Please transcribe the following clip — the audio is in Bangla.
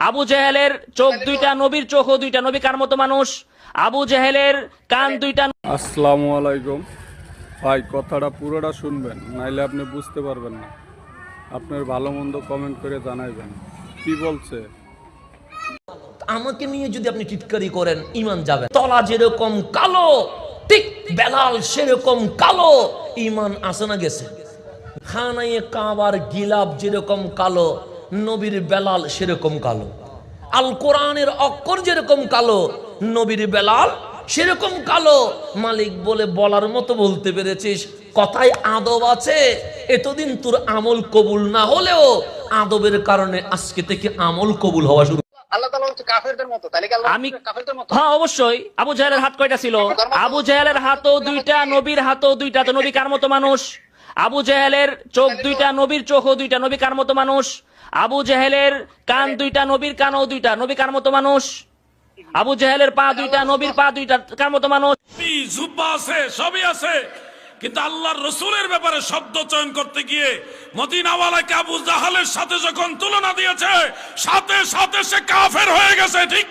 আবু জেহেলের চোখ দুইটা, নবীর চোখও দুইটা, নবী কার মতো মানুষ? আবু জেহেলের কান দুইটা। আসসালামু আলাইকুম ভাই, কথাটা পুরোটা শুনবেন, নাইলে আপনি বুঝতে পারবেন না। আপনার ভালো মন্দ কমেন্ট করে জানাইবেন। কি বলছে? আমাকে নিয়ে যদি আপনি টিটকারি করেন ঈমান যাবে। তলা যেরকম কালো ঠিক বেলাল সেরকম কালো, ঈমান আসে না গেছে? খানায়ে কাবার গিলাপ যেরকম কালো, নবীর বেলাল সেরকম কালো। আল কোরআনের অক্ষর যেরকম কালো, নবীর বেলাল সেরকম কালো। মালিক বলে বলার মতো বলতে পেরেছিস, কথায় আদব আছে। এতদিন তোর আমল কবুল না হলেও আদবের কারণে আজকে থেকে আমল কবুল হওয়া শুরু। আল্লাহ তাআলা হচ্ছে কাফেরদের মতো, তাহলে কি আল্লাহ আমি কাফেরদের মতো? হ্যাঁ অবশ্যই। আবু জেহেলের হাত কয়টা ছিল? আবু জেহেলের হাতও দুইটা, নবীর হাতও দুইটা, তো নবী কার মতো মানুষ? আবু জেহেলের চোখ দুইটা, নবীর চোখও দুইটা, নবী কার মতো মানুষ? আবু জেহেলের কান দুইটা, নবীর কানও দুইটা, নবী কার মতো মানুষ? আবু জেহেলের পা দুইটা, নবীর পা দুইটা, কার মতো মানুষ? জুব্বা আছে, সবই আছে, কিন্তু আল্লাহর রসুলের ব্যাপারে শব্দ চয়ন করতে গিয়ে মদিনাওয়ালাকে আবু জাহালের সাথে যখন তুলনা দিয়েছে, সাথে সাথে সে কাফের হয়ে গেছে। ঠিক